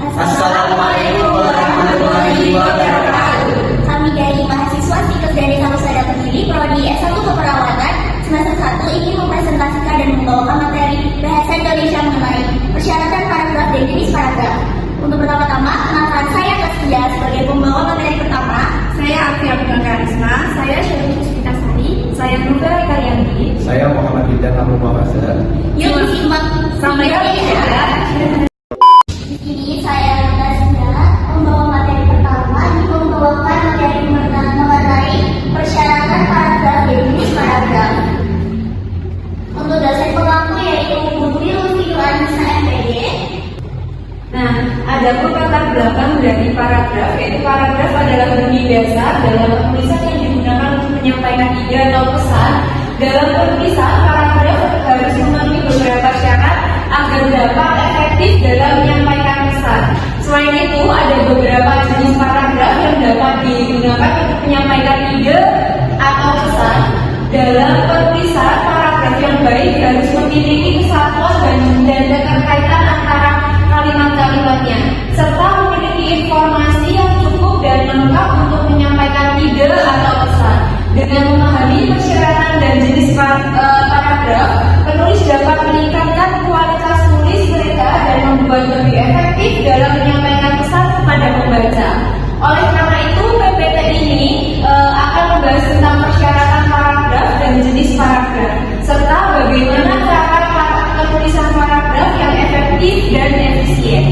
Assalamualaikum warahmatullahi wabarakatuh. Kami dari mahasiswa Situs dari Sarusada Kediri, Prodi S1 Keperawatan, semester 1 ingin mempresentasikan dan membawakan materi bahasa Indonesia mengenai persyaratan paragraf dan jenis paragraf. Untuk pertama-tama, kenalkan saya Kastia sebagai pembawa materi pertama. Saya Afia Bukan Karisma, saya Syarif Puspitasari, saya Nurga Karyandi, saya Muhammad Bidan Abu Mawazir. Yuk disimak sampai ya. Di sini saya Kastia membawa materi pertama, membawakan materi mengenai persyaratan paragraf dan jenis paragraf. Untuk dosen pemangku yaitu Bu Dwi Lutfi Anissa MPD. Nah, ada pun latar belakang dari paragraf, yaitu paragraf adalah bunyi dasar dalam penulisan yang digunakan untuk menyampaikan ide atau pesan. Dalam penulisan, paragraf harus memenuhi beberapa syarat agar dapat efektif dalam menyampaikan pesan. Selain itu, ada beberapa jenis paragraf yang dapat digunakan untuk menyampaikan ide atau pesan. Dalam penulisan, paragraf yang baik harus memiliki kesatuan dan keterkaitan antara kalimat-kalimatnya, serta memiliki informasi yang cukup dan lengkap untuk menyampaikan ide atau pesan. Dengan memahami persyaratan dan jenis paragraf, penulis dapat meningkatkan kualitas tulis mereka dan membuat lebih efektif dalam menyampaikan pesan kepada pembaca. Oleh karena itu, PPT ini akan membahas tentang persyaratan paragraf dan jenis paragraf, serta bagaimana cara penulisan paragraf yang efektif dan efisien.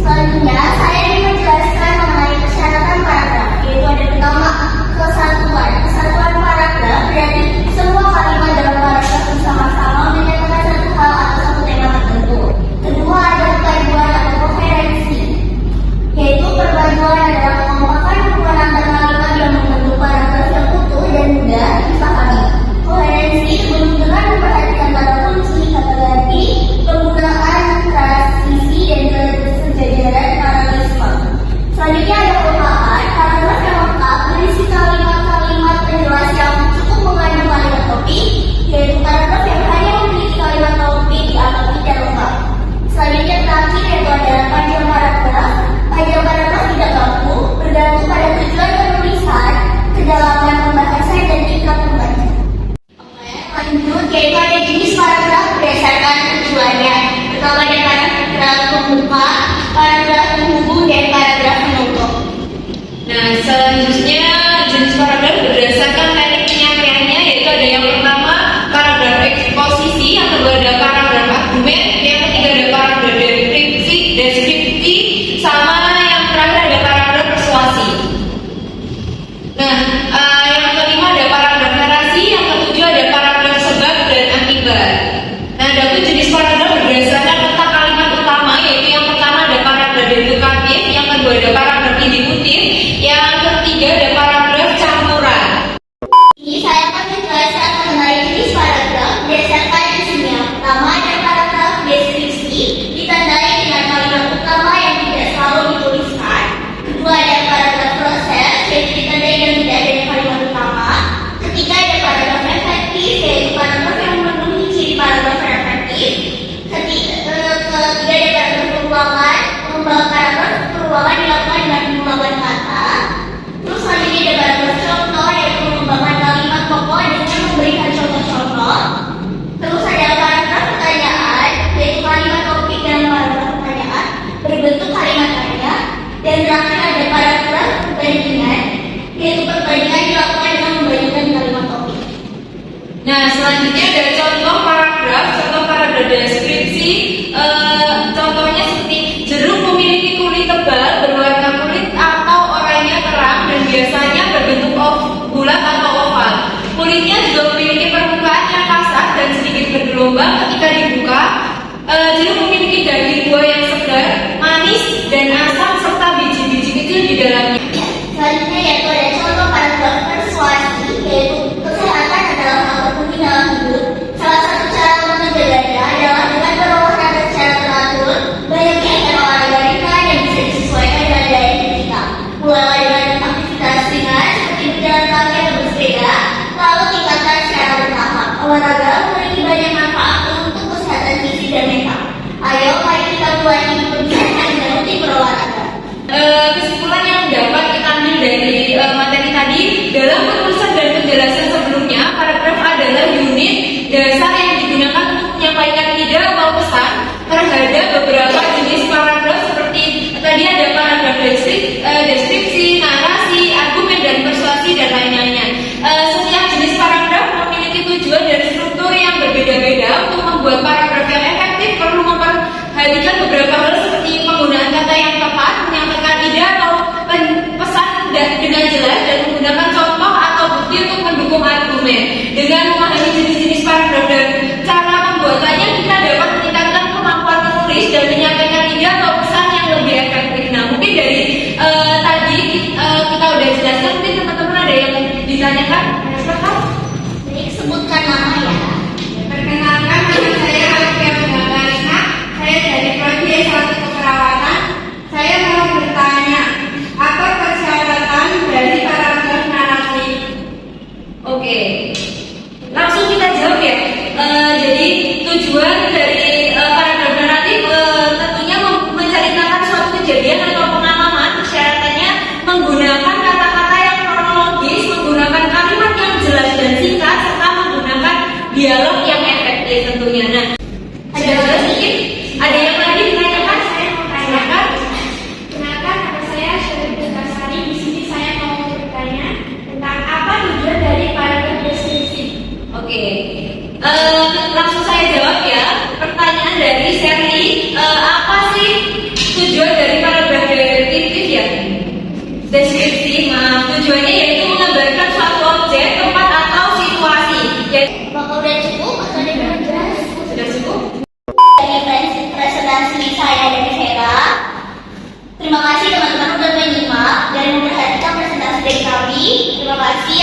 Selanjutnya, saya ingin menjelaskan mengenai persyaratan paragraf, yaitu ada pertama, kesatuan. Kesatuan paragraf berarti semua kalimat dalam paragraf bersama-sama menyatakan satu hal atau satu tema tertentu. Kedua, ada perpaduan atau koherensi, yaitu perpaduan adalah mengompakkan hubungan antar kalimat yang membentuk paragraf yang utuh dan mudah dipahami. Koherensi dengan memperhatikan kata kunci, kata ganti, penggunaan transisi dan kesejajaran paralelisme. Selanjutnya ada pemahaman. Paragraf yang lengkap berisi kalimat-kalimat penjelas yang cukup mengandung kalimat topik, yaitu paragraf yang hanya memiliki kalimat topik atau tidak lengkap. Selanjutnya terakhir yaitu adalah panjang paragraf. Panjang paragraf tidak baku, bergantung pada tujuan penulisan, kedalaman pembahasan dan tingkat pembaca. Lanjut, yaitu ada jenis paragraf berdasarkan tujuannya. Pertama ada paragraf pembuka, paragraf penghubung, dan paragraf penutup. Nah, selanjutnya jenis paragraf berdasarkan teknik penyampaiannya, yaitu ada yang pertama paragraf eksposisi, yang kedua ada paragraf argumen, yang ketiga ada paragraf deskripsi, sama yang terakhir ada paragraf persuasi. Nah, yang kelima ada paragraf narasi, yang ketujuh ada paragraf sebab dan akibat. Nah, ada pun jenis paragraf berdasarkan letak kalimat utama, yaitu yang pertama ada paragraf deduktif, yang kedua ada paragraf indikutif, yang ketiga ada paragraf campuran. Ini saya akan menjelaskan mengenai jenis paragraf berdasarkan isinya. Pertama ada paragraf deskripsi, ditandai dengan kalimat utama yang tidak selalu dituliskan. Kedua ada paragraf proses, yaitu ditandai dengan tidak adanya kalimat utama. Ketiga ada paragraf efektif, yaitu paragraf yang memenuhi ciri paragraf efektif. Ketiga ada paragraf perubahan, pengembangan paragraf perubahan dilakukan dengan pengulangan kata. Terus selanjutnya ada paragraf contoh, yaitu mengembangkan kalimat pokok dengan memberikan contoh-contoh. Terus ada paragraf pertanyaan, yaitu kalimat topik dalam paragraf pertanyaan berbentuk kalimat tanya. Dan terakhir ada paragraf perbandingan, yaitu perbandingan dilakukan dengan membandingkan kalimat topik. Nah, selanjutnya ada contoh paragraf deskripsi. Contohnya seperti jeruk memiliki kulit tebal, berwarna kulit atau oranye terang dan biasanya berbentuk bulat atau oval. Kulitnya juga memiliki permukaan yang kasar dan sedikit bergelombang ketika dibuka. Jeruk memiliki daging buah yang segar, manis dan asam serta biji-biji kecil di dalamnya. Selanjutnya yaitu ada contoh paragraf persuasi, yaitu kesehatan adalah hal terpenting dalam hidup. Salah satu cara untuk menjaganya adalah dengan berolahraga secara teratur, banyaknya iklan olahraga ringan yang bisa disesuaikan dengan gaya hidup kita. Mulailah dengan aktivitas ringan seperti berjalan kaki atau bersepeda, lalu tingkatkan secara bertahap. Olahraga memiliki banyak manfaat untuk kesehatan fisik dan mental. Ayo, mari kita buat hidup lebih sehat dan dalam penulisan dan penjelasan sebelumnya, paragraf adalah unit dasar yang digunakan untuk menyampaikan ide atau pesan terhadap beberapa jenis paragraf seperti tadi ada paragraf deskripsi, narasi, argumen dan persuasi dan lain-lainnya. Setiap jenis paragraf memiliki tujuan dan struktur yang berbeda-beda. Untuk membuat paragraf yang efektif perlu memperhatikan beberapa hal seperti penggunaan kata yang tepat, menyampaikan ide atau pesan dengan jelas, dan menggunakan contoh atau bukti untuk mendukung argumen. Dengan memahami jenis-jenis paragraf dan cara pembuatannya, kita dapat meningkatkan kemampuan menulis dan menyampaikan ide atau pesan yang lebih efektif. Nah, mungkin dari tadi kita udah jelaskan, mungkin teman-teman ada yang ditanyakan? Silakan. Jadi sebutkan nama ya. Perkenalkan, nama saya Alfia Bunga. Saya dari Prodi S1 Keperawatan. Saya mau bertanya, apa persyaratan dari paragraf narasi? Oke, langsung kita jawab ya. Jadi tujuan dari paragraf naratif tentunya menceritakan suatu kejadian atau pengalaman. Persyaratannya menggunakan kata-kata yang kronologis, menggunakan kalimat yang jelas dan singkat, serta menggunakan dialog yang efektif tentunya. Nah, ada jelas sedikit? Ada yang lagi ditanyakan? Saya mau tanyakan. Kenalkan, nama saya Syarif Dasari. Di sini saya mau bertanya tentang apa tujuan dari paragraf deskripsi. Oke, langsung saya jawab ya. Pertanyaan dari Sherly, apa sih tujuan dari paragraf deskriptif ya? Deskripsi, tujuannya yaitu menggambarkan suatu objek, tempat atau situasi. Jadi, Apakah udah cukup atau ada yang jelas? sudah cukup? Dari presentasi saya dari Vera. Terima kasih teman-teman sudah menyimak dan memperhatikan presentasi dari kami. Terima kasih.